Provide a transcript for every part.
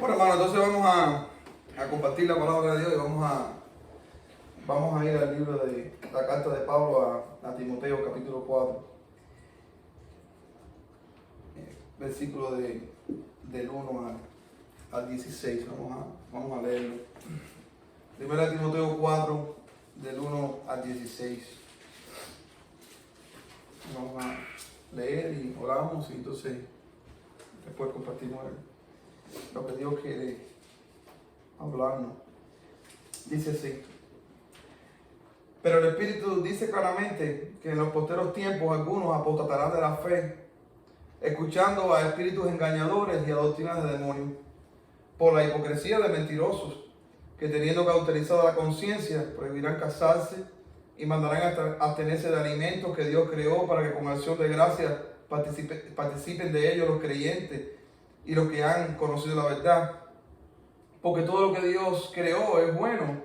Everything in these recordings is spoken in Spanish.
Bueno, hermano, entonces vamos a compartir la palabra de Dios y vamos a ir al libro de la carta de Pablo a Timoteo, capítulo 4, versículo del 1 al 16. Vamos a leerlo. Primera Timoteo 4, del 1 al 16. Vamos a leer y oramos y entonces después compartimos lo que Dios quiere hablarnos. Dice así: pero el Espíritu dice claramente que en los posteros tiempos algunos apostatarán de la fe, escuchando a espíritus engañadores y a doctrinas de demonios, por la hipocresía de mentirosos, que teniendo cauterizada la conciencia, prohibirán casarse y mandarán abstenerse de alimentos que Dios creó para que con acción de gracia participen de ellos los creyentes y los que han conocido la verdad. Porque todo lo que Dios creó es bueno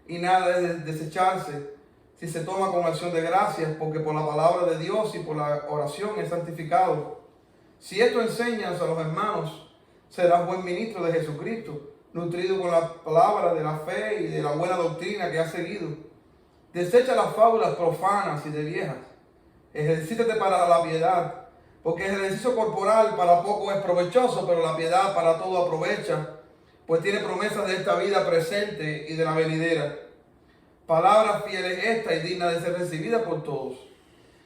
y nada es de desecharse si se toma con acción de gracias, porque por la palabra de Dios y por la oración es santificado. Si esto enseñas a los hermanos, serás buen ministro de Jesucristo, nutrido con la palabra de la fe y de la buena doctrina que has seguido. Desecha las fábulas profanas y de viejas. Ejercítate para la piedad, porque el ejercicio corporal para poco es provechoso, pero la piedad para todo aprovecha, pues tiene promesas de esta vida presente y de la venidera. Palabra fiel es esta y digna de ser recibida por todos,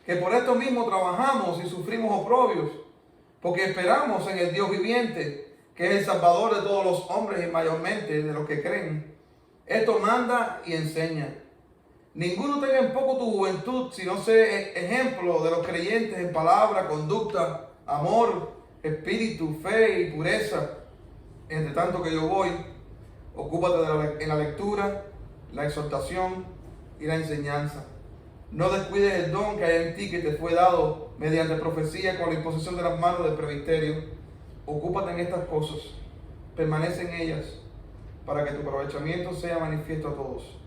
que por esto mismo trabajamos y sufrimos oprobios, porque esperamos en el Dios viviente, que es el Salvador de todos los hombres y mayormente de los que creen. Esto manda y enseña. Ninguno tenga en poco tu juventud, sino sé ejemplo de los creyentes en palabra, conducta, amor, espíritu, fe y pureza. Entre tanto que yo voy, ocúpate en la lectura, la exhortación y la enseñanza. No descuides el don que hay en ti, que te fue dado mediante profecía con la imposición de las manos del presbiterio. Ocúpate en estas cosas, permanece en ellas, para que tu aprovechamiento sea manifiesto a todos.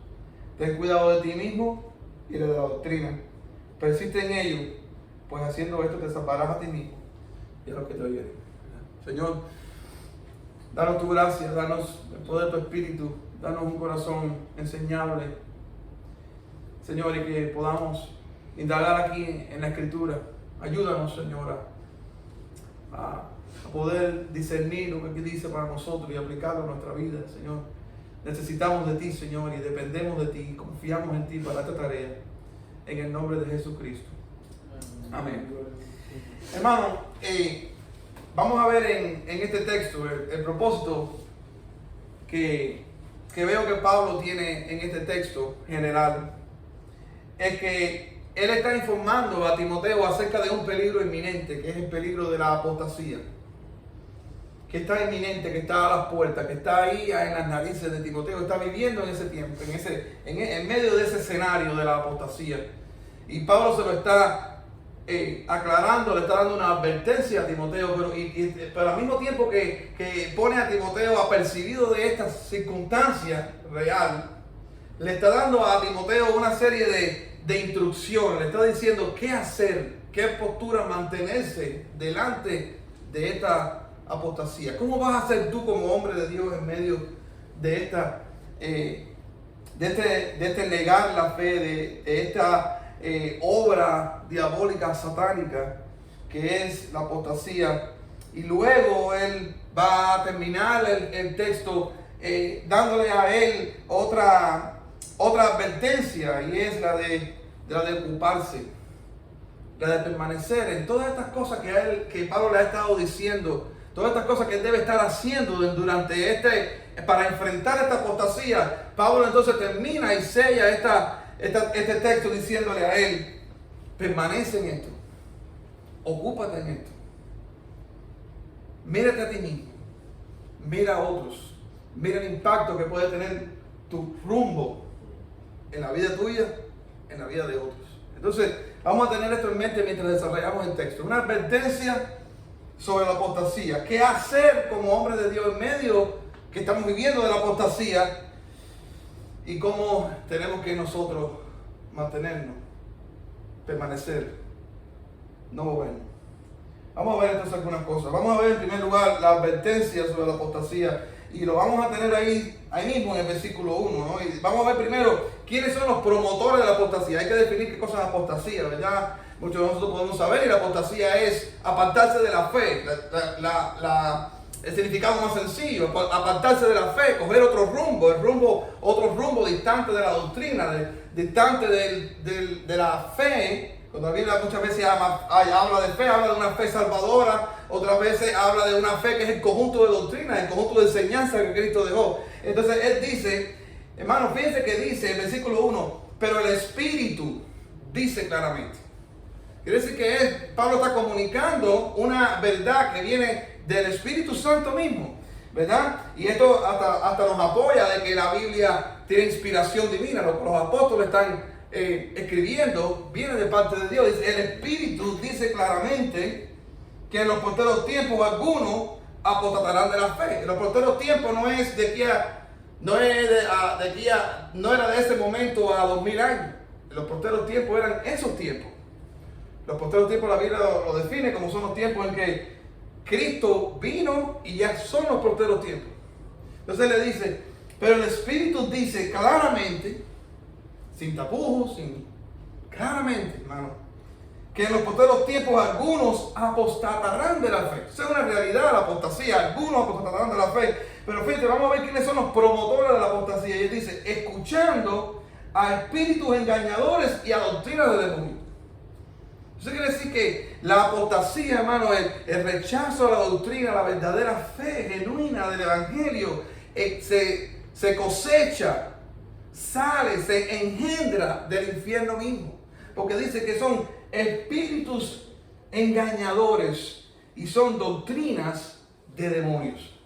Ten cuidado de ti mismo y de la doctrina. Persiste en ello, pues haciendo esto te salvarás a ti mismo y a los que te oyen. Señor, danos tu gracia, danos el poder de tu Espíritu, danos un corazón enseñable, Señor, y que podamos indagar aquí en la Escritura. Ayúdanos, Señora, a poder discernir lo que aquí dice para nosotros y aplicarlo a nuestra vida, Señor. Necesitamos de ti, Señor, y dependemos de ti, confiamos en ti para esta tarea, en el nombre de Jesucristo. Amén. Hermano, vamos a ver en este texto el propósito que veo que Pablo tiene en este texto general. Es que él está informando a Timoteo acerca de un peligro inminente, que es el peligro de la apostasía, que está inminente, que está a las puertas, que está ahí en las narices de Timoteo, está viviendo en ese tiempo, en medio de ese escenario de la apostasía. Y Pablo se lo está aclarando, le está dando una advertencia a Timoteo, pero al mismo tiempo que pone a Timoteo apercibido de esta circunstancia real, le está dando a Timoteo una serie de instrucciones, le está diciendo qué hacer, qué postura mantenerse delante de esta apostasía. ¿Cómo vas a ser tú como hombre de Dios en medio de este negar la fe, de esta obra diabólica satánica que es la apostasía? Y luego él va a terminar el texto dándole a él otra advertencia, y es la de ocuparse, la de permanecer en todas estas cosas que Pablo le ha estado diciendo, todas estas cosas que él debe estar haciendo durante para enfrentar esta apostasía. Pablo entonces termina y sella este texto diciéndole a él: permanece en esto, ocúpate en esto, mírate a ti mismo, mira a otros, mira el impacto que puede tener tu rumbo en la vida tuya, en la vida de otros. Entonces, vamos a tener esto en mente mientras desarrollamos el texto. Una advertencia sobre la apostasía. ¿Qué hacer como hombres de Dios en medio que estamos viviendo de la apostasía? Y cómo tenemos que nosotros mantenernos, permanecer, no movernos. Vamos a ver entonces algunas cosas. Vamos a ver en primer lugar la advertencia sobre la apostasía. Y lo vamos a tener ahí mismo en el versículo 1, ¿no? Y vamos a ver primero quiénes son los promotores de la apostasía. Hay que definir qué cosa es apostasía, ¿verdad? Muchos de nosotros podemos saber, y la apostasía es apartarse de la fe. El significado más sencillo, apartarse de la fe, coger otro rumbo distante de la doctrina, distante de la fe. Cuando la Biblia muchas veces habla de fe, habla de una fe salvadora, otras veces habla de una fe que es el conjunto de doctrinas, el conjunto de enseñanzas que Cristo dejó. Entonces él dice, hermano, fíjense que dice el versículo 1, pero el Espíritu dice claramente. Quiere decir que Pablo está comunicando una verdad que viene del Espíritu Santo mismo, ¿verdad? Y esto hasta nos apoya de que la Biblia tiene inspiración divina. Lo que los apóstoles están escribiendo viene de parte de Dios. El Espíritu dice claramente que en los postreros tiempos algunos apostatarán de la fe. En los postreros tiempos no era de ese momento a 2000 años. En los postreros tiempos eran esos tiempos. Los postreros tiempos la Biblia lo define como son los tiempos en que Cristo vino y ya son los postreros tiempos. Entonces le dice, pero el Espíritu dice claramente, sin tapujos, claramente, hermano, que en los postreros tiempos algunos apostatarán de la fe. Esa es una realidad, la apostasía. Algunos apostatarán de la fe. Pero fíjate, vamos a ver quiénes son los promotores de la apostasía. Y él dice, escuchando a espíritus engañadores y a doctrinas de demonios. Eso quiere decir que la apostasía, hermano, el rechazo a la doctrina, la verdadera fe genuina del Evangelio, se cosecha, sale, se engendra del infierno mismo. Porque dice que son espíritus engañadores y son doctrinas de demonios.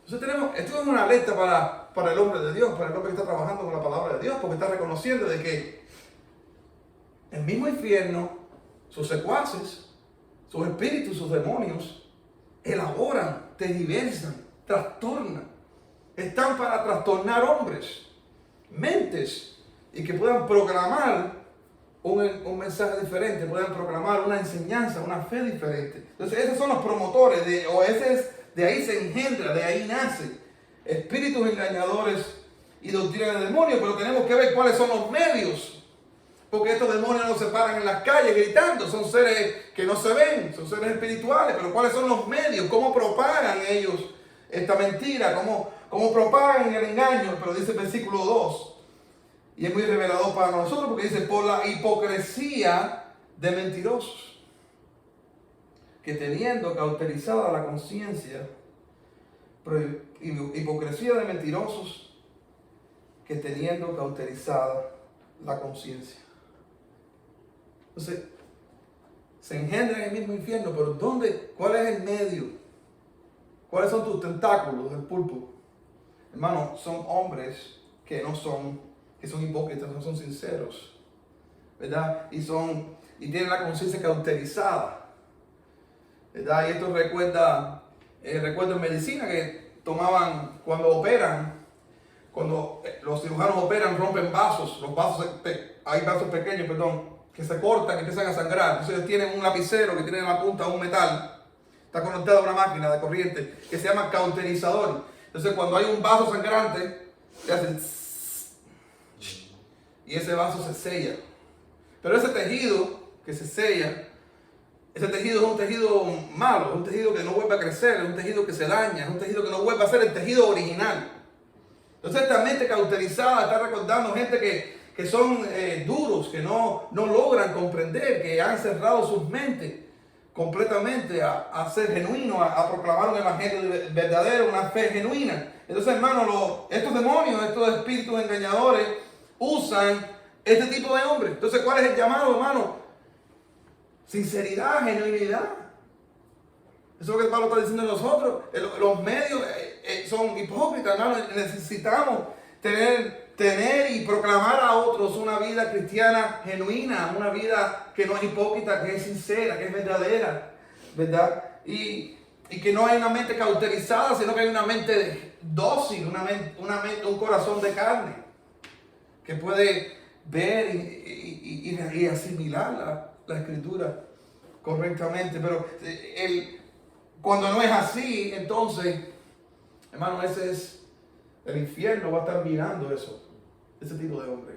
Entonces esto es una alerta para el hombre de Dios, para el hombre que está trabajando con la palabra de Dios, porque está reconociendo de que el mismo infierno, sus secuaces, sus espíritus, sus demonios, elaboran, tergiversan, trastornan. Están para trastornar hombres, mentes, y que puedan proclamar un mensaje diferente, puedan proclamar una enseñanza, una fe diferente. Entonces esos son los promotores, de ahí se engendra, de ahí nace. Espíritus engañadores y doctrina de demonios, pero tenemos que ver cuáles son los medios. Porque estos demonios no se paran en las calles gritando, son seres que no se ven, son seres espirituales, pero ¿cuáles son los medios? ¿Cómo propagan ellos esta mentira? ¿Cómo propagan el engaño? Pero dice el versículo 2, y es muy revelador para nosotros porque dice, por la hipocresía de mentirosos, que teniendo cauterizada la conciencia, hipocresía de mentirosos, que teniendo cauterizada la conciencia. Entonces, se engendra en el mismo infierno, pero ¿cuál es el medio? ¿Cuáles son tus tentáculos del pulpo? Hermano, son hombres que son hipócritas, no son sinceros, ¿verdad? Y tienen la conciencia cauterizada, ¿verdad? Y esto recuerda en medicina que tomaban cuando operan, cuando los cirujanos operan, rompen vasos, hay vasos pequeños, que se cortan, que empiezan a sangrar. Entonces ellos tienen un lapicero que tiene en la punta un metal, está conectado a una máquina de corriente que se llama cauterizador. Entonces cuando hay un vaso sangrante, le hacen y ese vaso se sella. Pero ese tejido que se sella, ese tejido es un tejido malo, es un tejido que no vuelve a crecer, es un tejido que se daña, es un tejido que no vuelve a ser el tejido original. Entonces esta mente cauterizada está recordando gente que son duros, que no logran comprender, que han cerrado sus mentes completamente a ser genuinos, a proclamar un evangelio verdadero, una fe genuina. Entonces, hermano, estos demonios, estos espíritus engañadores usan este tipo de hombres. Entonces, ¿cuál es el llamado, hermano? Sinceridad, genuinidad. Eso es lo que Pablo está diciendo a nosotros. Los medios son hipócritas, hermano. Necesitamos tener y proclamar a otros una vida cristiana genuina, una vida que no es hipócrita, que es sincera, que es verdadera, ¿verdad? Y que no hay una mente cauterizada, sino que hay una mente dócil, un corazón de carne, que puede ver y asimilar la Escritura correctamente. Pero cuando no es así, entonces, hermano, ese es el infierno, va a estar mirando eso, ese tipo de hombre.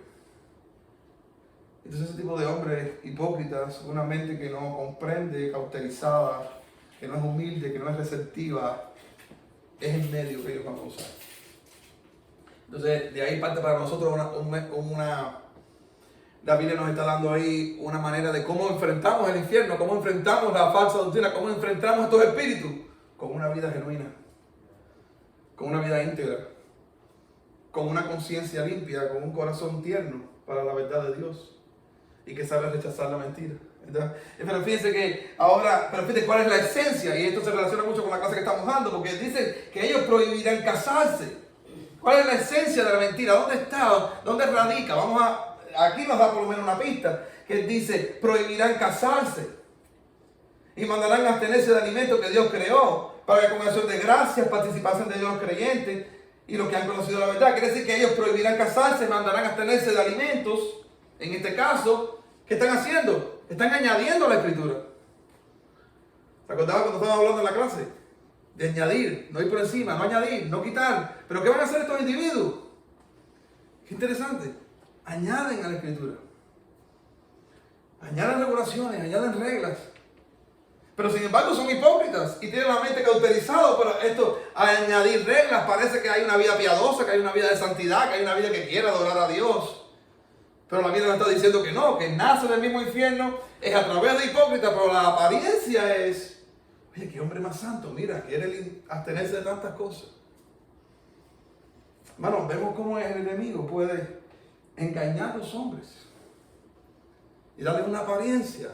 Entonces ese tipo de hombres hipócritas, una mente que no comprende, cauterizada, que no es humilde, que no es receptiva, es el medio que ellos van a usar. Entonces de ahí parte para nosotros la Biblia nos está dando ahí una manera de cómo enfrentamos el infierno, cómo enfrentamos la falsa doctrina, cómo enfrentamos estos espíritus con una vida genuina, con una vida íntegra, con una conciencia limpia, con un corazón tierno para la verdad de Dios y que sabe rechazar la mentira, ¿verdad? Pero fíjense que ahora, pero fíjense cuál es la esencia, y esto se relaciona mucho con la clase que estamos dando, porque dice que ellos prohibirán casarse. ¿Cuál es la esencia de la mentira? ¿Dónde está? ¿Dónde radica? Aquí nos da por lo menos una pista, que dice, prohibirán casarse y mandarán a abstenerse de alimentos que Dios creó, para que con acción de gracias participasen de Dios los creyentes y los que han conocido la verdad. Quiere decir que ellos prohibirán casarse, mandarán a abstenerse de alimentos, en este caso, ¿qué están haciendo? Están añadiendo a la escritura. ¿Se acordaban cuando estábamos hablando en la clase? De añadir, no ir por encima, no añadir, no quitar. ¿Pero qué van a hacer estos individuos? Qué interesante. Añaden a la escritura. Añaden regulaciones, añaden reglas. Pero sin embargo son hipócritas y tienen la mente cauterizada. Pero esto, al añadir reglas, parece que hay una vida piadosa, que hay una vida de santidad, que hay una vida que quiere adorar a Dios. Pero la Biblia nos está diciendo que no, que nace del mismo infierno, es a través de hipócritas, pero la apariencia es, oye, qué hombre más santo, mira, quiere abstenerse de tantas cosas. Hermanos, vemos cómo el enemigo puede engañar a los hombres y darle una apariencia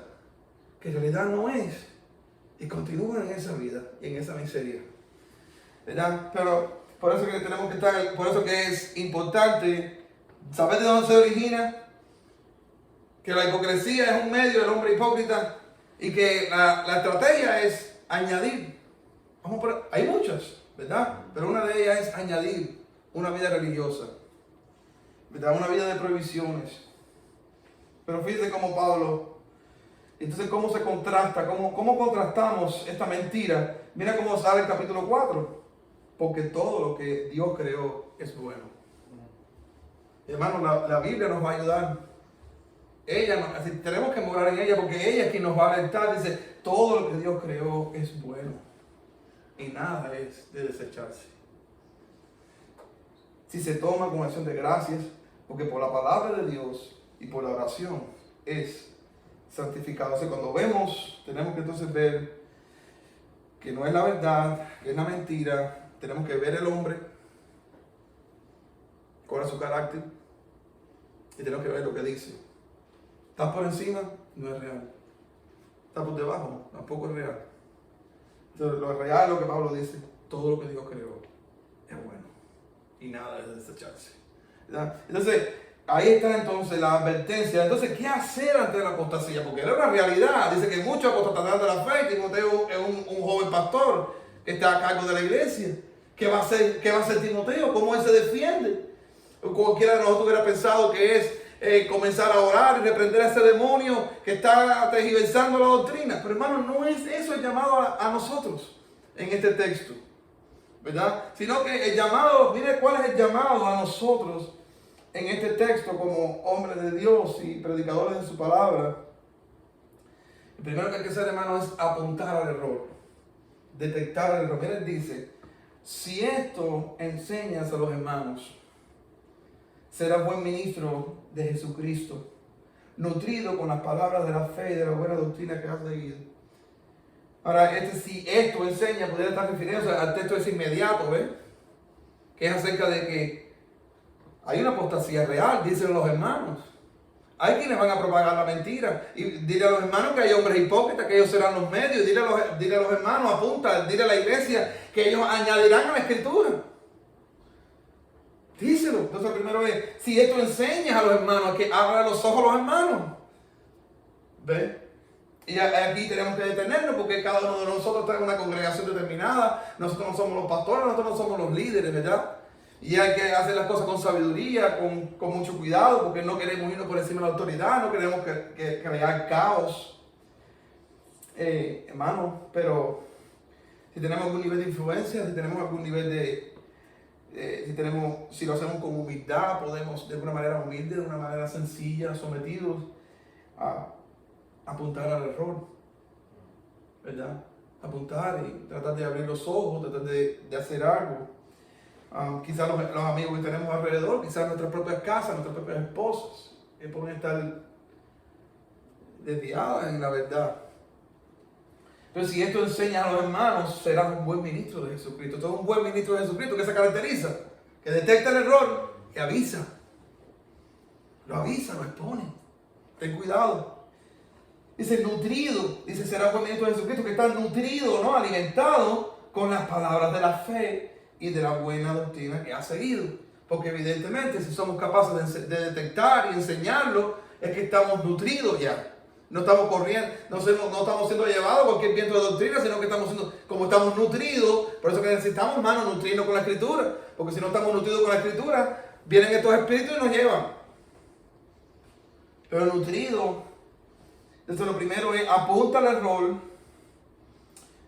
que en realidad no es, y continúan en esa vida y en esa miseria, ¿verdad? Pero por eso que tenemos que estar, por eso que es importante saber de dónde se origina, que la hipocresía es un medio del hombre hipócrita y que la estrategia es añadir. Hay muchas, ¿verdad? Pero una de ellas es añadir una vida religiosa, ¿verdad? Una vida de prohibiciones. Pero fíjense cómo Pablo, entonces cómo se contrasta, cómo contrastamos esta mentira. Mira cómo sale el capítulo 4. Porque todo lo que Dios creó es bueno. Hermanos, la Biblia nos va a ayudar. Así, tenemos que morar en ella porque ella es quien nos va a alertar. Dice, todo lo que Dios creó es bueno y nada es de desecharse. Si se toma con acción de gracias, porque por la palabra de Dios y por la oración es santificado. O sea, cuando vemos, tenemos que entonces ver que no es la verdad, que es la mentira. Tenemos que ver el hombre, cuál es su carácter, y tenemos que ver lo que dice. Está por encima, no es real. Está por debajo, tampoco es real. Entonces, lo real es lo que Pablo dice. Todo lo que Dios creó es bueno. Y nada es de desecharse, ¿verdad? Entonces, ahí está entonces la advertencia. Entonces, ¿qué hacer ante la apostasía? Porque era una realidad. Dice que muchos apostatarán de la fe. Timoteo es un joven pastor que está a cargo de la iglesia. ¿Qué va a hacer Timoteo? ¿Cómo él se defiende? Cualquiera de nosotros hubiera pensado que es comenzar a orar y reprender a ese demonio que está tergiversando la doctrina. Pero hermano, no es eso el llamado a nosotros en este texto, ¿verdad? Sino que el llamado, mire cuál es el llamado a nosotros en este texto como hombres de Dios y predicadores de su palabra. El primero que hay que hacer, hermano, es apuntar al error, detectar el error. Mire, él dice, si esto enseñas a los hermanos, serás buen ministro de Jesucristo, nutrido con las palabras de la fe y de la buena doctrina que has seguido. Ahora, si esto enseña, podría estar refiriéndose al texto ese inmediato, ¿ves? Que es acerca de que hay una apostasía real, dicen los hermanos. Hay quienes van a propagar la mentira. Y dile a los hermanos que hay hombres hipócritas, que ellos serán los medios. Dile a los hermanos, apunta, dile a la iglesia que ellos añadirán a la escritura. Díselo. Entonces, primero es, si esto enseñas a los hermanos, que abra los ojos a los hermanos. ¿Ves? Y aquí tenemos que detenernos porque cada uno de nosotros está en una congregación determinada. Nosotros no somos los pastores, nosotros no somos los líderes, ¿verdad? Y hay que hacer las cosas con sabiduría, con mucho cuidado, porque no queremos irnos por encima de la autoridad, no queremos crear caos. hermano, pero si tenemos algún nivel de influencia, si tenemos algún nivel si lo hacemos con humildad, podemos de una manera humilde, de una manera sencilla, sometidos a apuntar al error, ¿verdad? Apuntar y tratar de abrir los ojos, tratar de hacer algo. Quizás los amigos que tenemos alrededor, quizás nuestras propias casas, nuestras propias esposas, que pueden estar desviadas en la verdad. Pero si esto enseña a los hermanos, serás un buen ministro de Jesucristo. Todo un buen ministro de Jesucristo que se caracteriza, que detecta el error y avisa. Lo avisa, lo expone. Ten cuidado. Dice nutrido, dice será un buen ministro de Jesucristo que está nutrido, ¿no? Alimentado con las palabras de la fe y de la buena doctrina que ha seguido. Porque evidentemente si somos capaces de detectar y enseñarlo, es que estamos nutridos ya. No estamos corriendo, no estamos siendo llevados a cualquier viento de doctrina, sino que como estamos nutridos, por eso que necesitamos, hermanos, nutrirnos con la Escritura. Porque si no estamos nutridos con la Escritura, vienen estos espíritus y nos llevan. Pero nutrido, entonces lo primero es apunta al error,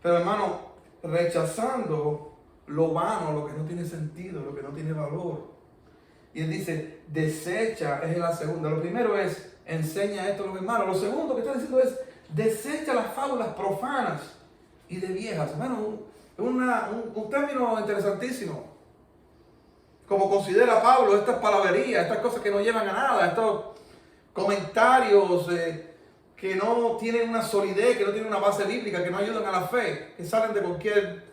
pero hermano, rechazando lo vano, lo que no tiene sentido, lo que no tiene valor. Y él dice, desecha, es la segunda. Lo primero es, enseña esto a los hermanos. Lo segundo que está diciendo es, desecha las fábulas profanas y de viejas. Hermano, un término interesantísimo. Como considera Pablo estas palabrerías, estas cosas que no llevan a nada, estos comentarios que no tienen una solidez, que no tienen una base bíblica, que no ayudan a la fe, que salen de cualquier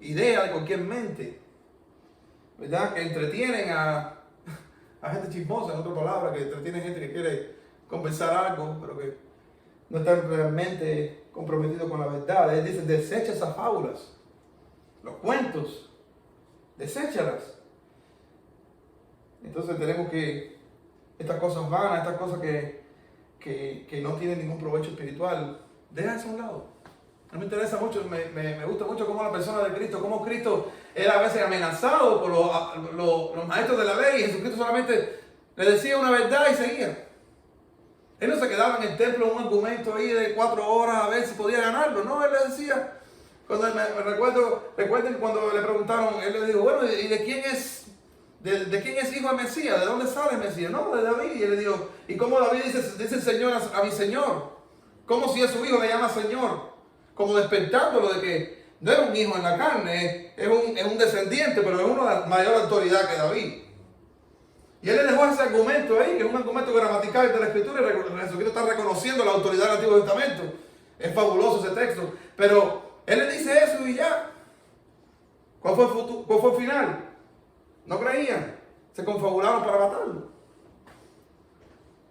idea, de cualquier mente, ¿verdad? Que entretienen a gente chismosa, en otra palabra, que entretienen gente que quiere compensar algo, pero que no están realmente comprometidos con la verdad. Él dice, desecha esas fábulas, los cuentos, deséchalas. Entonces tenemos que, estas cosas vanas, estas cosas que no tienen ningún provecho espiritual, deja eso a un lado. No me interesa mucho, me gusta mucho cómo la persona de Cristo, cómo Cristo era a veces amenazado por los maestros de la ley, y Jesucristo solamente le decía una verdad y seguía. Él no se quedaba en el templo un argumento ahí de 4 horas a ver si podía ganarlo, no, él le decía, recuerden cuando le preguntaron, él le dijo, bueno, ¿y de quién es hijo el Mesías? ¿De dónde sale el Mesías? No, de David. Y él le dijo, ¿y cómo David dice el Señor a mi Señor? ¿Cómo si es su hijo le llama Señor? Como despertándolo de que no era un hijo en la carne, es un descendiente, pero es uno de mayor autoridad que David. Y él le dejó ese argumento ahí, que es un argumento gramatical de la Escritura, y Jesucristo está reconociendo la autoridad del Antiguo Testamento. Es fabuloso ese texto. Pero él le dice eso y ya. ¿Cuál fue el final? No creían. Se confabularon para matarlo.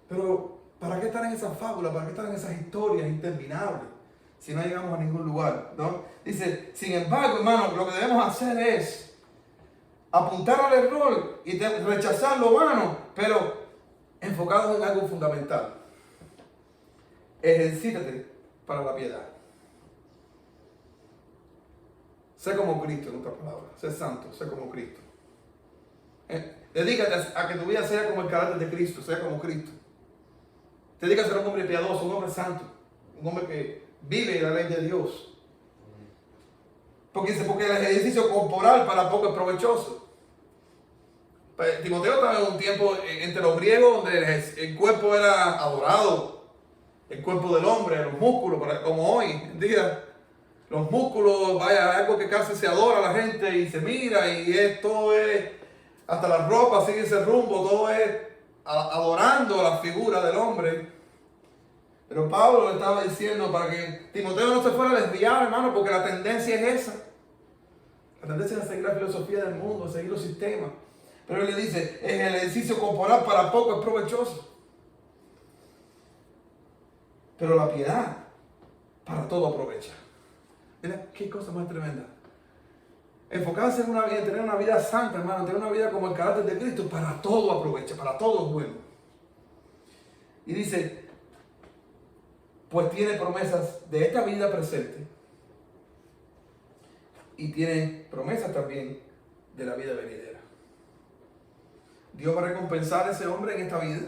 Pero, ¿para qué estar en esas fábulas? ¿Para qué estar en esas historias interminables? Si no llegamos a ningún lugar, ¿no? Dice, sin embargo, hermano, lo que debemos hacer es apuntar al error y rechazar lo vano, pero enfocados en algo fundamental. Ejercítate para la piedad. Sé como Cristo, en otras palabras. Sé santo, sé como Cristo. Dedícate a que tu vida sea como el carácter de Cristo, sea como Cristo. Dedícate a ser un hombre piadoso, un hombre santo, un hombre que vive la ley de Dios. Porque el ejercicio corporal para poco es provechoso. Timoteo estaba en un tiempo entre los griegos donde el cuerpo era adorado, el cuerpo del hombre, los músculos, como hoy en día. Los músculos, vaya, algo que casi se adora a la gente y se mira y todo es, hasta la ropa sigue ese rumbo, todo es adorando a la figura del hombre. Pero Pablo le estaba diciendo para que Timoteo no se fuera a desviar, hermano, porque la tendencia es esa. La tendencia es a seguir la filosofía del mundo, a seguir los sistemas. Pero él le dice, en el ejercicio corporal para poco es provechoso. Pero la piedad para todo aprovecha. Mira qué cosa más tremenda. Enfocarse en una vida, tener una vida santa, hermano, tener una vida como el carácter de Cristo, para todo aprovecha, para todo es bueno. Y dice, pues tiene promesas de esta vida presente y tiene promesas también de la vida venidera. Dios va a recompensar a ese hombre en esta vida.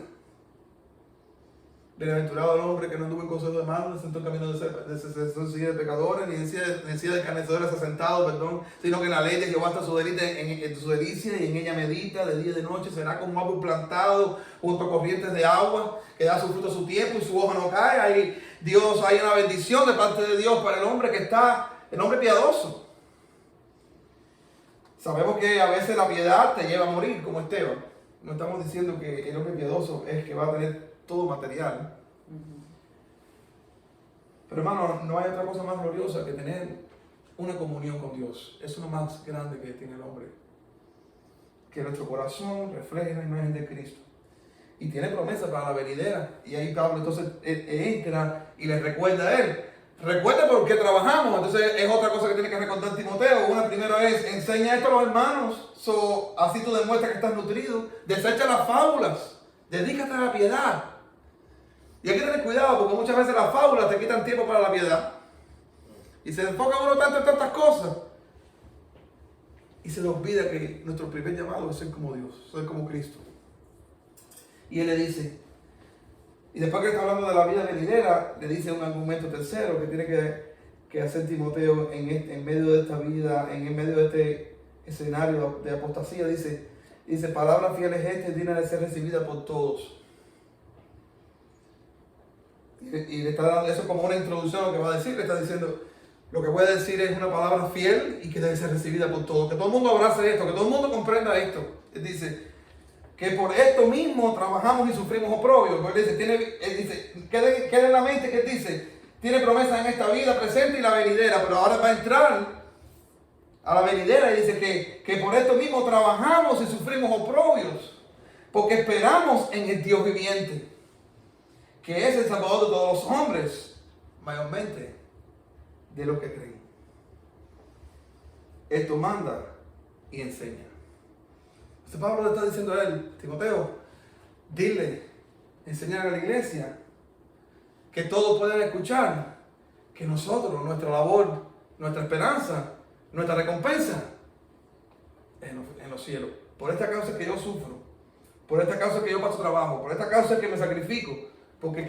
Bienaventurado el hombre que no anduvo en consejo de malos, ni sentó en camino de pecadores, ni en silla de escarnecedores asentado, perdón, sino que en la ley de Jehová está su delicia y en ella medita de día y de noche. Será como árbol plantado junto a corrientes de agua, que da su fruto a su tiempo y su hoja no cae. Hay una bendición de parte de Dios para el hombre el hombre piadoso. Sabemos que a veces la piedad te lleva a morir, como Esteban. No estamos diciendo que el hombre piadoso es que va a tener todo material. Pero hermano, no hay otra cosa más gloriosa que tener una comunión con Dios. Eso es lo más grande que tiene el hombre. Que nuestro corazón refleje la imagen de Cristo. Y tiene promesa para la venidera. Y ahí Pablo entonces entra y le recuerda a él. Recuerda por qué trabajamos. Entonces es otra cosa que tiene que recordar Timoteo. Una primera es, enseña esto a los hermanos. Así tú demuestras que estás nutrido. Desecha las fábulas. Dedícate a la piedad. Y hay que tener cuidado porque muchas veces las fábulas te quitan tiempo para la piedad. Y se enfoca uno tanto en tantas cosas. Y se le olvida que nuestro primer llamado es ser como Dios, ser como Cristo. Y él le dice, y después que está hablando de la vida venidera, le dice un argumento tercero que tiene que hacer Timoteo en medio de esta vida, en medio de este escenario de apostasía. Dice, palabra fiel es esta y digna de ser recibida por todos. Y le está dando eso como una introducción a lo que va a decir. Le está diciendo, lo que voy a decir es una palabra fiel y que debe ser recibida por todos. Que todo el mundo abrace esto, que todo el mundo comprenda esto. Él dice, que por esto mismo trabajamos y sufrimos oprobio. Él dice, queda en la mente que él dice, tiene promesa en esta vida presente y la venidera, pero ahora va a entrar a la venidera y dice que por esto mismo trabajamos y sufrimos oprobios, porque esperamos en el Dios viviente, que es el Salvador de todos los hombres, mayormente de los que creen. Esto manda y enseña. Entonces Pablo le está diciendo a él, Timoteo, dile, enseñar a la iglesia, que todos pueden escuchar, que nosotros, nuestra labor, nuestra esperanza, nuestra recompensa, en los cielos. Por esta causa que yo sufro, por esta causa que yo paso trabajo, por esta causa que me sacrifico, porque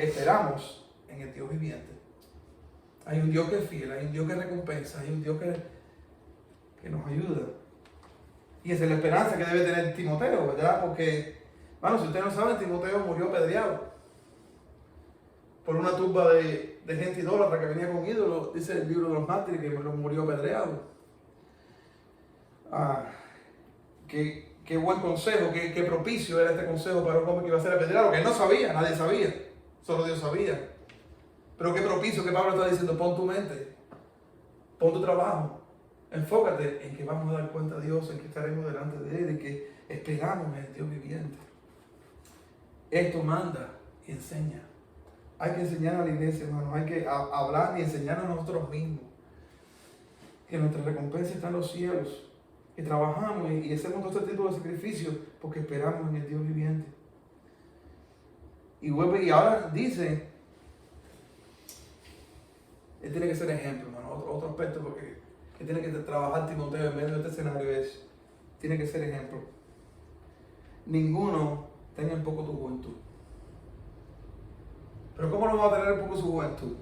esperamos en el Dios viviente. Hay un Dios que es fiel, hay un Dios que recompensa, hay un Dios que nos ayuda. Y esa es la esperanza que debe tener Timoteo, ¿verdad? Porque, bueno, si ustedes no saben, Timoteo murió apedreado por una turba de gente idólatra que venía con ídolos. Dice el libro de los mártires que murió apedreado. Qué buen consejo, qué propicio era este consejo para un hombre que iba a ser apedreado, que él no sabía, nadie sabía, solo Dios sabía. Pero qué propicio que Pablo está diciendo, pon tu mente, pon tu trabajo. Enfócate en que vamos a dar cuenta a Dios, en que estaremos delante de Él, en que esperamos en el Dios viviente. Esto manda y enseña. Hay que enseñar a la iglesia, hermano. Hay que hablar y enseñar a nosotros mismos. Que nuestra recompensa está en los cielos. Que trabajamos y hacemos todo este tipo de sacrificios porque esperamos en el Dios viviente. Y vuelve y ahora dice, Él tiene que ser ejemplo, hermano. Otro aspecto porque que tiene que trabajar Timoteo en medio de este escenario tiene que ser ejemplo. Ninguno tenga en poco tu juventud. Pero ¿cómo no va a tener en poco su juventud?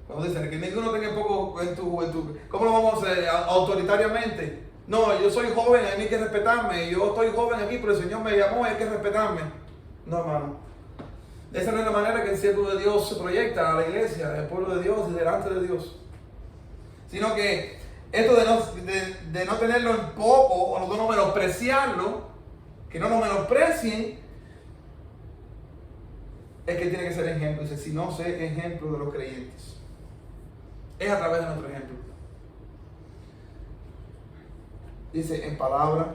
Cuando dicen que ninguno tenga en poco en tu juventud, ¿cómo lo vamos a hacer? ¿Autoritariamente? No, yo soy joven, a mí hay que respetarme. Yo estoy joven aquí, pero el Señor me llamó, hay que respetarme. No, hermano. Esa no es la manera que el siervo de Dios se proyecta a la iglesia, al pueblo de Dios y delante de Dios. Sino que esto de no tenerlo en poco o de no menospreciarlo, que no nos menosprecien, es que tiene que ser ejemplo. Dice, si no sé ejemplo de los creyentes, es a través de nuestro ejemplo. Dice, en palabra,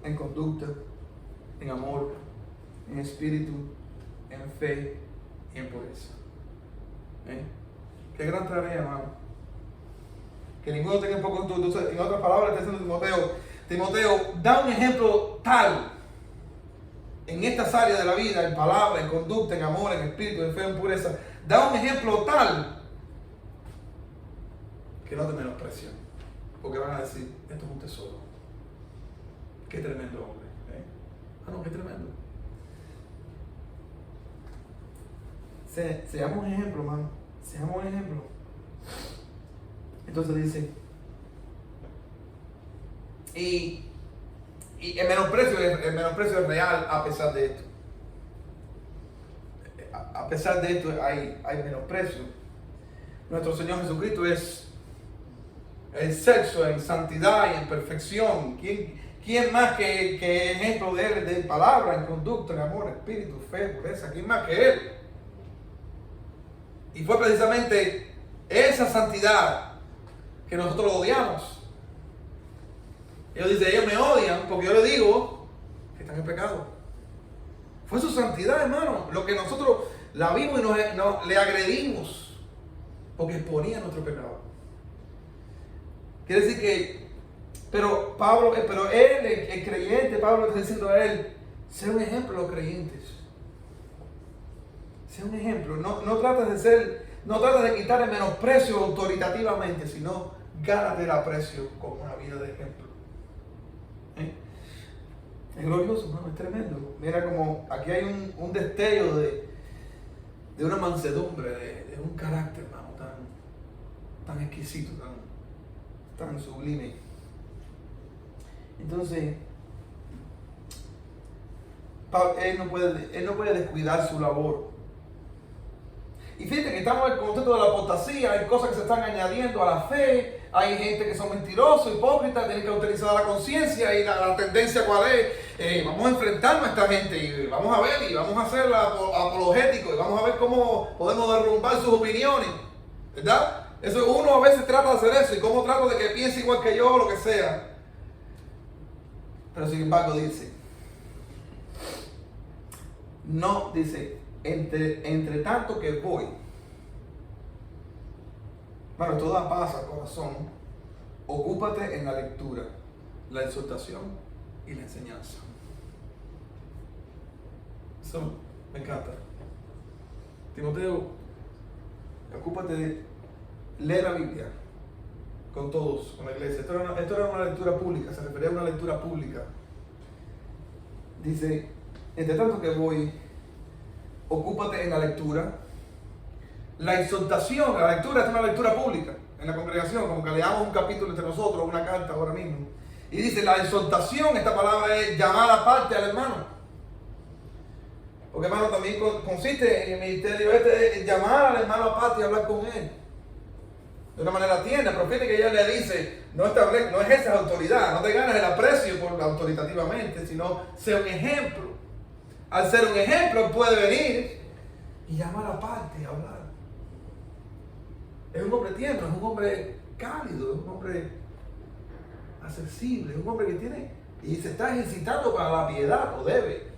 en conducta, en amor, en espíritu, en fe y en pureza. Qué gran tarea, hermano. Que ninguno tenga en poco en tu. Entonces, en otras palabras, está diciendo Timoteo, da un ejemplo tal en estas áreas de la vida, en palabra, en conducta, en amor, en espíritu, en fe, en pureza. Da un ejemplo tal que no te menosprecian, porque van a decir, esto es un tesoro. Qué tremendo hombre. No, qué tremendo. Seamos un ejemplo, hermano. Seamos un ejemplo. Entonces dice, y el menosprecio es real a pesar de esto. A pesar de esto hay menosprecio. Nuestro Señor Jesucristo es el sexo en santidad y en perfección. ¿Quién más que ejemplo de Él, de palabra, en conducta, en amor, espíritu, fe, pureza? ¿Quién más que Él? Y fue precisamente esa santidad que nosotros odiamos. Ellos me odian porque yo les digo que están en pecado. Fue su santidad, hermano, lo que nosotros la vimos y le agredimos porque exponía nuestro pecado. Quiere decir que, pero él, el creyente, Pablo está diciendo a él, sé un ejemplo a los creyentes. Sé un ejemplo. No trates de quitar el menosprecio autoritativamente, sino gánate el aprecio con una vida de ejemplo. Es glorioso, hermano, es tremendo. Mira como aquí hay un destello de una mansedumbre, de un carácter, hermano, tan exquisito, tan sublime. Entonces, él no puede descuidar su labor. Y fíjate que estamos en el contexto de la apostasía, hay cosas que se están añadiendo a la fe, hay gente que son mentirosos, hipócritas, tienen que utilizar la conciencia y la tendencia cuál es, vamos a enfrentarnos a esta gente y vamos a ver y vamos a hacer apologético y vamos a ver cómo podemos derrumbar sus opiniones, ¿verdad? Eso uno a veces trata de hacer eso y cómo trato de que piense igual que yo o lo que sea. Pero sin embargo dice, no, dice, entre tanto que voy, bueno, todo pasa, corazón, ocúpate en la lectura, la exhortación y la enseñanza. Eso me encanta. Timoteo, ocúpate de leer la Biblia con todos, con la iglesia. Esto era una lectura pública, se refería a una lectura pública. Dice, entre tanto que voy, ocúpate en la lectura. La exhortación, la lectura es una lectura pública en la congregación, como que leamos un capítulo entre nosotros, una carta ahora mismo. Y dice, la exhortación, esta palabra es llamar aparte al hermano. Porque hermano, también consiste en el ministerio de llamar al hermano aparte y hablar con él. De una manera tierna, profética, que ella le dice, no ejerces autoridad, no te ganas el aprecio autoritativamente, sino sé un ejemplo. Al ser un ejemplo, él puede venir y llamar aparte y hablar. Es un hombre tierno, es un hombre cálido, es un hombre accesible, es un hombre que tiene y se está ejercitando para la piedad, o debe.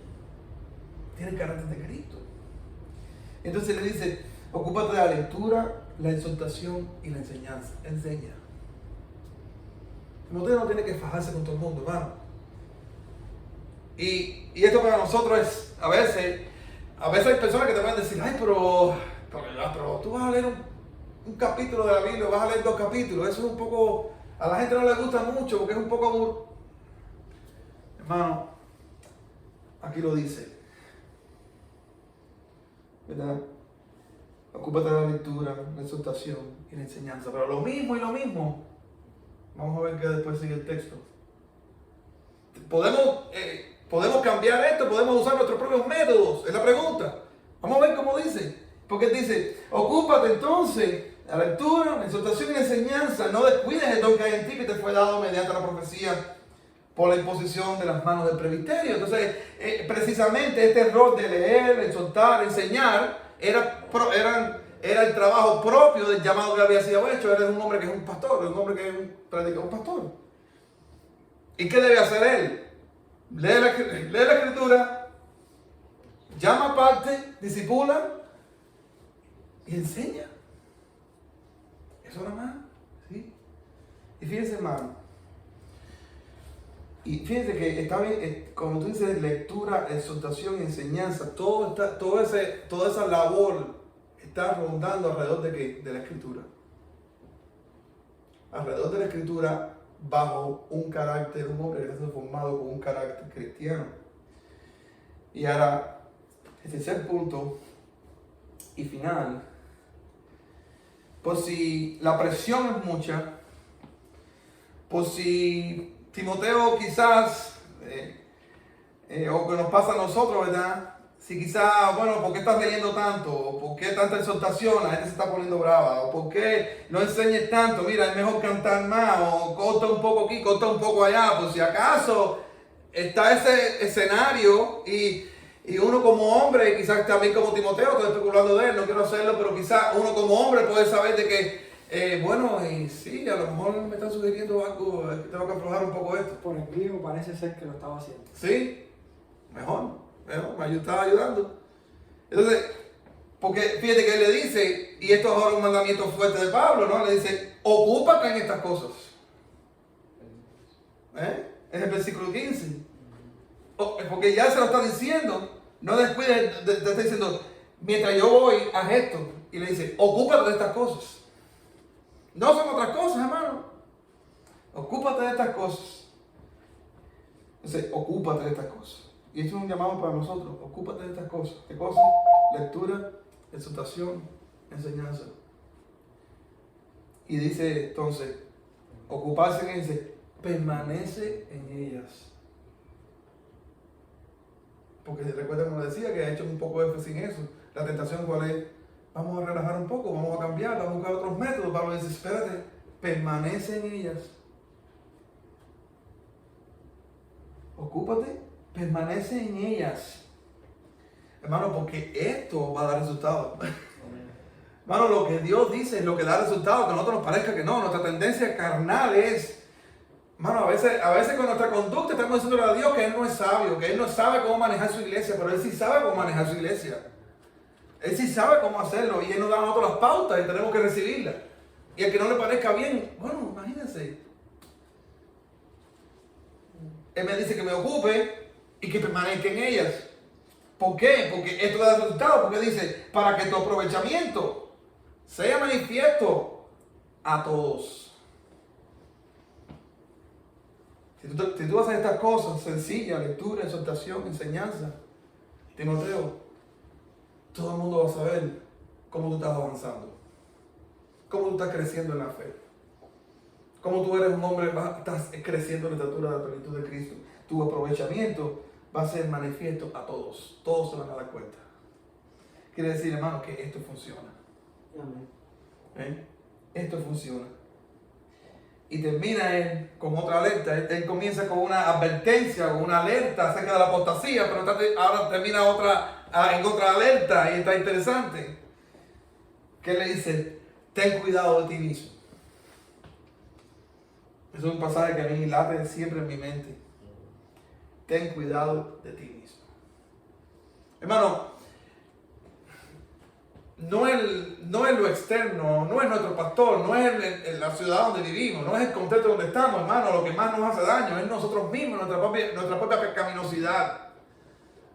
Tiene el carácter de Cristo. Entonces le dice, ocúpate de la lectura, la exhortación y la enseñanza. Enseña. Usted no tiene que fajarse con todo el mundo, hermano. Y esto para nosotros es, a veces hay personas que te van a decir, ay, pero tú vas a leer un capítulo de la Biblia, vas a leer 2 capítulos, eso es un poco, a la gente no le gusta mucho porque es un poco aburrido. Hermano, aquí lo dice, ¿verdad? Ocúpate de la lectura, la exhortación y la enseñanza, pero lo mismo, vamos a ver qué después sigue el texto. Podemos cambiar esto, podemos usar nuestros propios métodos, es la pregunta. Vamos a ver cómo dice, porque dice, ocúpate entonces la lectura, la exhortación y la enseñanza, no descuides el don que hay en ti que te fue dado mediante la profecía por la imposición de las manos del presbiterio. Entonces, precisamente este rol de leer, exhortar, enseñar, era el trabajo propio del llamado que había sido hecho. Era un hombre que es un pastor, un hombre que es un predicador, un pastor. ¿Y qué debe hacer él? Lee la escritura, llama aparte, discipula y enseña. Eso nada más, ¿sí? Y fíjense, hermano, que está bien, como tú dices, lectura, exhortación y enseñanza, toda esa labor está rondando alrededor de ¿qué? De la escritura. Alrededor de la escritura, bajo un carácter, un hombre que está formado con un carácter cristiano. Y ahora, el tercer punto y final. Por si la presión es mucha, por si Timoteo quizás, o que nos pasa a nosotros, ¿verdad? Si quizás, bueno, ¿por qué estás leyendo tanto? ¿O por qué tanta exhortación? La gente se está poniendo brava. ¿O por qué no enseñes tanto? Mira, es mejor cantar más. O corta un poco aquí, corta un poco allá. Por si acaso está ese escenario y uno como hombre, quizás también como Timoteo, estoy especulando de él, no quiero hacerlo, pero quizás uno como hombre puede saber de que, bueno, y sí, a lo mejor me están sugiriendo algo, que tengo que aflojar un poco esto. Por el mío parece ser que lo estaba haciendo. Sí, mejor. Me estaba ayudando. Entonces, porque fíjate que él le dice, y esto es ahora un mandamiento fuerte de Pablo, ¿no? Le dice, ocúpate en estas cosas. En el versículo 15. Porque ya se lo está diciendo, no descuides, te está diciendo, mientras yo voy, haz esto. Y le dice, ocúpate de estas cosas. No son otras cosas, hermano. Ocúpate de estas cosas. Entonces, ocúpate de estas cosas. Y esto es un llamado para nosotros. Ocúpate de estas cosas. ¿Qué cosas? Lectura, exhortación, enseñanza. Y dice entonces, ocuparse en ellas, permanece en ellas. Porque recuerda como decía que ha hecho un poco de énfasis en eso. La tentación, ¿cuál es? Vamos a relajar un poco, vamos a cambiar, vamos a buscar otros métodos. Pablo dice, espérate, permanece en ellas. Ocúpate, permanece en ellas. Hermano, porque esto va a dar resultados. Hermano, lo que Dios dice es lo que da resultados, que a nosotros nos parezca que no. Nuestra tendencia carnal es, hermano, a veces con nuestra conducta estamos diciendo a Dios que Él no es sabio, que Él no sabe cómo manejar su iglesia, pero Él sí sabe cómo manejar su iglesia. Él sí sabe cómo hacerlo y Él nos da a nosotros las pautas y tenemos que recibirlas. Y al que no le parezca bien, bueno, imagínense. Él me dice que me ocupe y que permanezca en ellas. ¿Por qué? Porque esto da resultado. Porque dice, para que tu aprovechamiento sea manifiesto a todos. Si tú haces estas cosas sencillas, lectura, exhortación, enseñanza, Timoteo, todo el mundo va a saber cómo tú estás avanzando, cómo tú estás creciendo en la fe, cómo tú eres un hombre, estás creciendo en la estatura de la plenitud de Cristo. Tu aprovechamiento va a ser manifiesto a todos. Todos se van a dar cuenta. Quiere decir, hermano, que esto funciona. Amén. Esto funciona. Y termina él con otra alerta. Él comienza con una advertencia, con una alerta acerca de la apostasía, pero ahora termina en otra alerta y está interesante. Que le dice, ten cuidado de ti mismo. Es un pasaje que a mí late siempre en mi mente. Ten cuidado de ti mismo. Hermano, no es lo externo, no es nuestro pastor, no es la ciudad donde vivimos, no es el contexto donde estamos, hermano. Lo que más nos hace daño es nosotros mismos, nuestra propia pecaminosidad,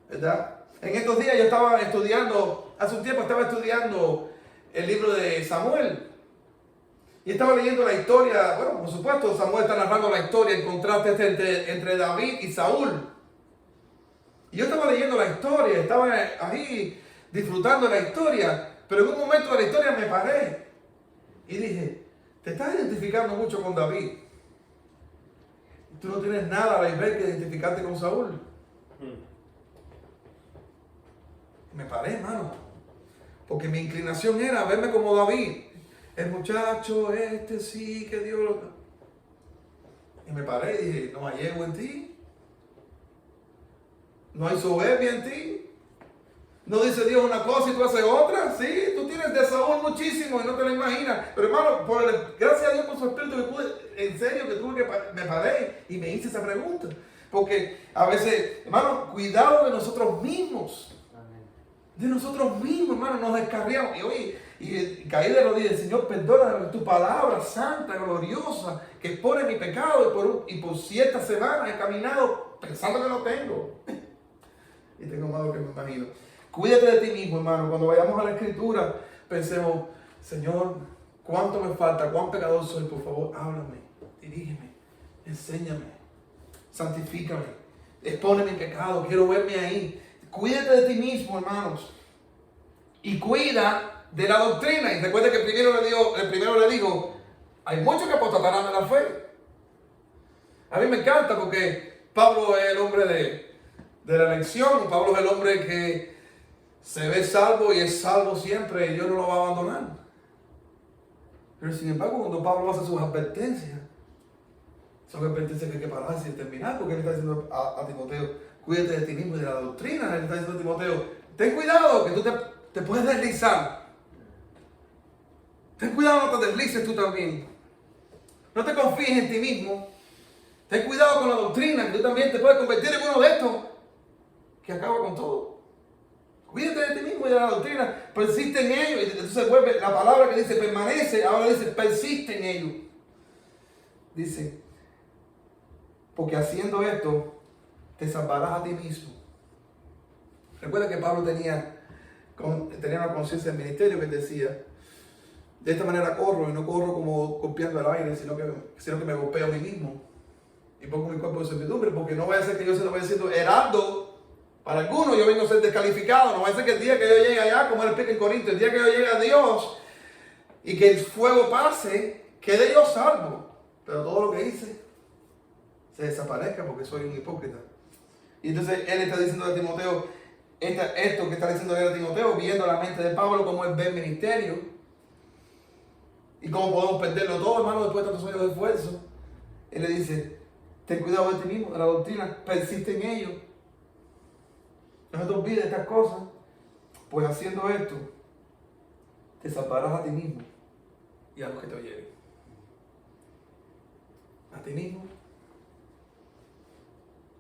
¿verdad? En estos días yo estaba estudiando, hace un tiempo estaba estudiando el libro de Samuel. Y estaba leyendo la historia, bueno, por supuesto, Samuel está narrando la historia, el contraste entre David y Saúl. Y yo estaba leyendo la historia, estaba ahí disfrutando de la historia, pero en un momento de la historia me paré y dije, te estás identificando mucho con David. Tú no tienes nada a la vez que identificarte con Saúl. Me paré, hermano, porque mi inclinación era verme como David. El muchacho sí, que Dios lo... Y me paré y dije, no hay ego en ti. No hay soberbia en ti. No dice Dios una cosa y tú haces otra. Sí, tú tienes de Saúl muchísimo y no te lo imaginas. Pero hermano, gracias a Dios por su espíritu que pude, en serio que tuve que me paré y me hice esa pregunta. Porque a veces, hermano, cuidado de nosotros mismos. De nosotros mismos, hermano, nos descarriamos. Y caí de rodillas, Señor, perdóname, tu palabra santa, gloriosa, que expone mi pecado y por ciertas semanas he caminado pensando que no tengo. Y tengo más de lo que me imagino. Cuídate de ti mismo, hermano. Cuando vayamos a la Escritura, pensemos, Señor, ¿cuánto me falta? ¿Cuán pecador soy? Por favor, háblame, dirígeme, enséñame, santifícame, expone mi pecado, quiero verme ahí. Cuídate de ti mismo, hermanos. y cuida de la doctrina. Y recuerde que el primero le dijo, hay muchos que apostatarán de la fe. A mí me encanta porque Pablo es el hombre de la elección. Pablo es el hombre que se ve salvo y es salvo siempre y Dios no lo va a abandonar. Pero sin embargo, cuando Pablo hace sus advertencias, son advertencias que hay que pararse y terminar, porque él está diciendo a Timoteo, cuídate de ti mismo y de la doctrina. Él está diciendo a Timoteo, ten cuidado que tú te puedes deslizar. Ten cuidado, no te deslices tú también. No te confíes en ti mismo. Ten cuidado con la doctrina, que tú también te puedes convertir en uno de estos que acaba con todo. Cuídate de ti mismo y de la doctrina, persiste en ello. Y entonces vuelve la palabra que dice permanece, ahora dice persiste en ello. Dice, porque haciendo esto te salvarás a ti mismo. Recuerda que Pablo tenía una conciencia del ministerio que decía, de esta manera corro y no corro como golpeando el aire, sino que me golpeo a mí mismo y pongo mi cuerpo de servidumbre, porque no vaya a ser que yo se lo vaya diciendo heraldo para algunos, yo vengo a ser descalificado. No vaya a ser que el día que yo llegue allá, como él explica en Corinto, el día que yo llegue a Dios y que el fuego pase, quede yo salvo, pero todo lo que hice se desaparezca porque soy un hipócrita. Y entonces él está diciendo a Timoteo, esto que está diciendo a Timoteo, viendo la mente de Pablo, cómo él ve el ministerio y cómo podemos perderlo todo, hermano, después de tantos años de esfuerzo. Él le dice, ten cuidado de ti mismo, de la doctrina, persiste en ello. No te olvides de estas cosas, pues haciendo esto, te salvarás a ti mismo y a los que te oyeren. A ti mismo.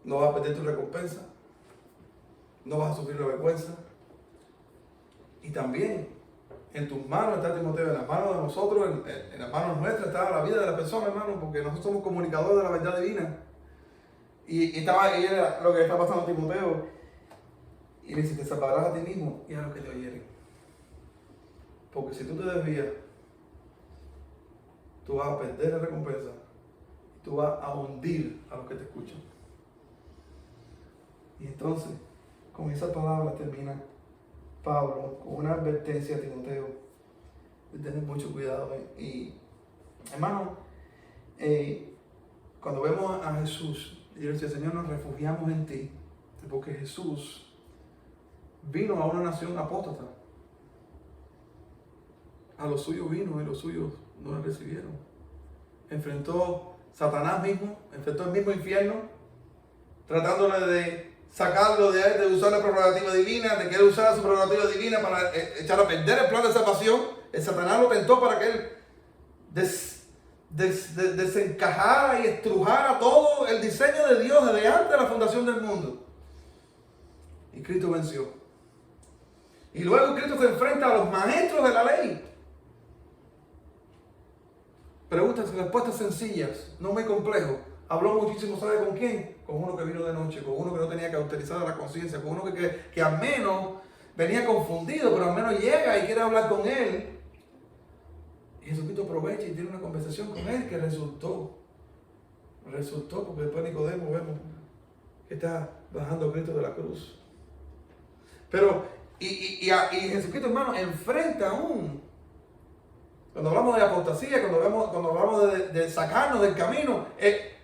No vas a perder tu recompensa. No vas a sufrir la vergüenza. Y también en tus manos está Timoteo, en las manos de nosotros, en las manos nuestras está la vida de la persona, hermano, porque nosotros somos comunicadores de la verdad divina. Y era lo que está pasando a Timoteo. Y le dice, te salvarás a ti mismo y a los que te oyeren. Porque si tú te desvías, tú vas a perder la recompensa. Y tú vas a hundir a los que te escuchan. Y entonces, con esas palabras termina Pablo con una advertencia a Timoteo de tener mucho cuidado. Y hermano, cuando vemos a Jesús, y dice, Señor, nos refugiamos en ti, porque Jesús vino a una nación apóstata. A los suyos vino y los suyos no le recibieron. Enfrentó Satanás mismo, enfrentó el mismo infierno, tratándole de sacarlo de él, de usar la prerrogativa divina, de querer usar su prerrogativa divina para echar a perder el plan de salvación. El Satanás lo tentó para que él desencajara y estrujara todo el diseño de Dios desde antes de la fundación del mundo. Y Cristo venció. Y luego Cristo se enfrenta a los maestros de la ley. Preguntas y respuestas sencillas, no muy complejo. Habló muchísimo, ¿sabe con quién? Con uno que vino de noche, con uno que no tenía que autorizar la conciencia, con uno que al menos venía confundido, pero al menos llega y quiere hablar con él. Y Jesucristo aprovecha y tiene una conversación con él que resultó, porque después Nicodemo vemos que está bajando Cristo de la cruz. Pero, y Jesucristo, hermano, enfrenta aún. Cuando hablamos de apostasía, cuando hablamos de sacarnos del camino,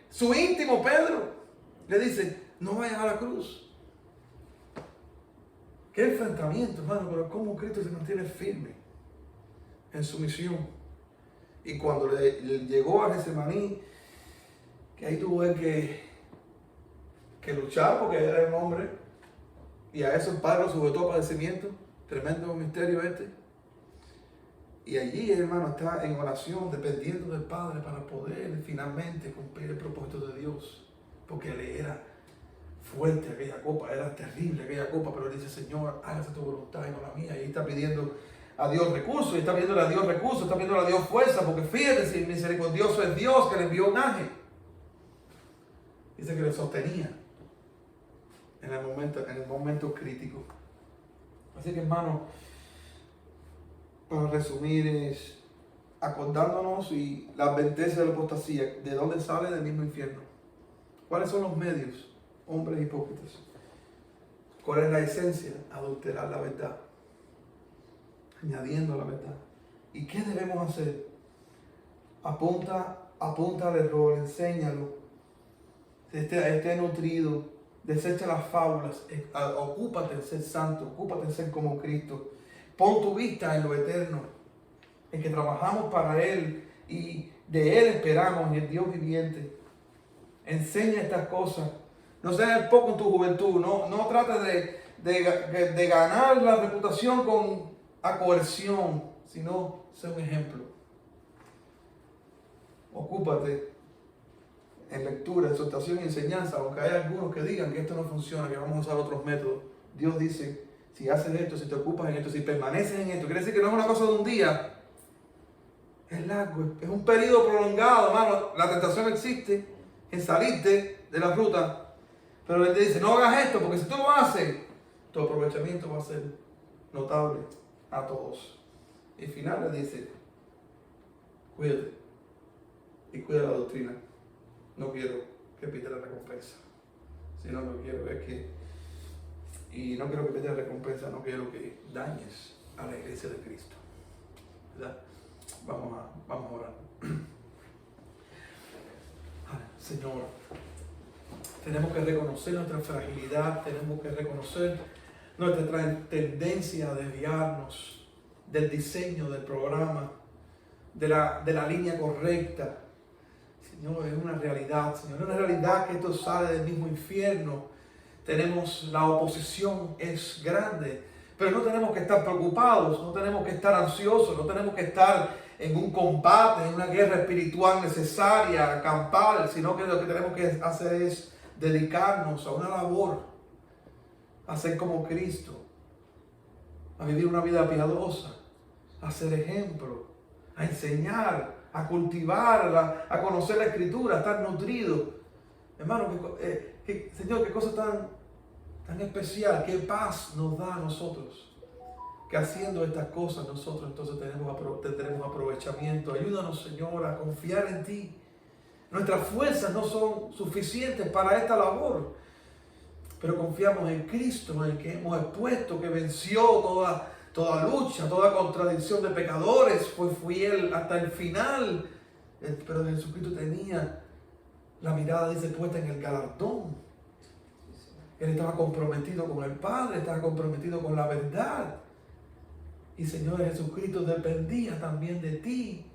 su íntimo Pedro le dice, no vayas a la cruz. Qué enfrentamiento, hermano, pero cómo Cristo se mantiene firme en su misión. Y cuando le llegó a Getsemaní, que ahí tuvo él que luchar porque era un hombre, y a eso el Padre lo sujetó a padecimiento, tremendo misterio este. Y allí, hermano, está en oración, dependiendo del Padre para poder finalmente cumplir el propósito de Dios. Porque le era fuerte aquella copa, era terrible aquella copa, pero él dice, Señor, hágase tu voluntad y no la mía. Y ahí está pidiendo a Dios recursos, y está pidiendo a Dios recursos, está pidiendo a Dios fuerza, porque fíjate si misericordioso es Dios que le envió un ángel. Dice que le sostenía en el momento crítico. Así que, hermano, para resumir, es acordándonos y la advertencia de la apostasía, ¿de dónde sale? Del mismo infierno. ¿Cuáles son los medios? Hombres hipócritas. ¿Cuál es la esencia? Adulterar la verdad. añadiendo la verdad. ¿Y qué debemos hacer? Apunta al error, enséñalo. Esté nutrido, desecha las fábulas, ocúpate en ser santo, ocúpate en ser como Cristo. Pon tu vista en lo eterno, en que trabajamos para Él y de Él esperamos, en el Dios viviente. Enseña estas cosas. No seas poco en tu juventud, no trates de ganar la reputación con coerción, sino sé un ejemplo. Ocúpate en lectura, exhortación y enseñanza, aunque hay algunos que digan que esto no funciona, que vamos a usar otros métodos. Dios dice, si haces esto, si te ocupas en esto, si permaneces en esto, quiere decir que no es una cosa de un día, es largo, es un periodo prolongado, hermano. La tentación existe en salirte de la ruta, pero Él te dice, no hagas esto, porque si tú lo haces, tu aprovechamiento va a ser notable a todos. Y al final le dice, cuídate y cuida la doctrina. No quiero que pierda la recompensa, sino lo que quiero es que, y no quiero que pierda la recompensa, no quiero que dañes a la iglesia de Cristo, ¿verdad? Vamos a orar. Señor, tenemos que reconocer nuestra fragilidad, tenemos que reconocer nuestra tendencia a desviarnos del diseño del programa, de la línea correcta. Señor, es una realidad, Señor, es una realidad que esto sale del mismo infierno. La oposición es grande, pero no tenemos que estar preocupados, no tenemos que estar ansiosos, no tenemos que estar en un combate, en una guerra espiritual necesaria, campal, sino que lo que tenemos que hacer es dedicarnos a una labor, a ser como Cristo, a vivir una vida piadosa, a ser ejemplo, a enseñar, a cultivar, a conocer la Escritura, a estar nutrido. Hermano, Señor, qué cosa tan especial, qué paz nos da a nosotros, que haciendo estas cosas nosotros entonces tendremos aprovechamiento. Ayúdanos, Señor, a confiar en ti. Nuestras fuerzas no son suficientes para esta labor, pero confiamos en Cristo, en el que hemos expuesto, que venció toda lucha, toda contradicción de pecadores, fue fiel hasta el final. Pero Jesucristo tenía la mirada, dice, puesta en el galardón. Él estaba comprometido con el Padre, estaba comprometido con la verdad. Y Señor Jesucristo dependía también de ti.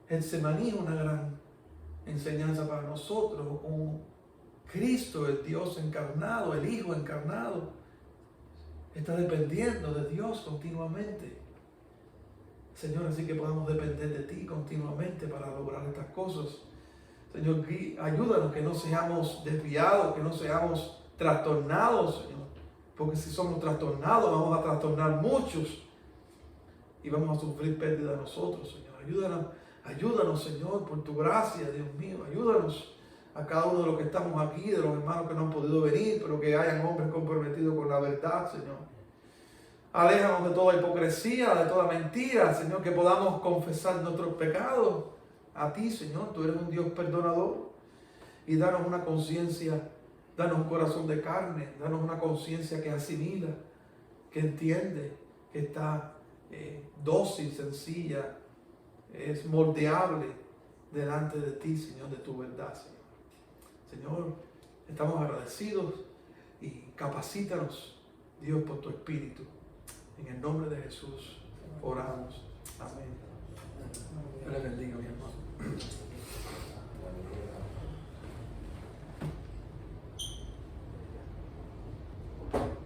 El Semaní es una gran enseñanza para nosotros. Un Cristo, el Dios encarnado, el Hijo encarnado, está dependiendo de Dios continuamente. Señor, así que podamos depender de ti continuamente para lograr estas cosas. Señor, ayúdanos que no seamos desviados, que no seamos trastornados, Señor. Porque si somos trastornados, vamos a trastornar muchos y vamos a sufrir pérdida nosotros, Señor. Ayúdanos, Señor, por tu gracia, Dios mío. Ayúdanos a cada uno de los que estamos aquí, de los hermanos que no han podido venir, pero que hayan hombres comprometidos con la verdad, Señor. Aléjanos de toda hipocresía, de toda mentira, Señor, que podamos confesar nuestros pecados a ti, Señor. Tú eres un Dios perdonador. Y danos una conciencia, danos un corazón de carne, danos una conciencia que asimila, que entiende, que está dócil, sencilla, es moldeable delante de ti, Señor, de tu verdad, Señor. Señor, estamos agradecidos y capacítanos, Dios, por tu Espíritu. En el nombre de Jesús oramos. Amén. Dios les bendiga, mi hermano.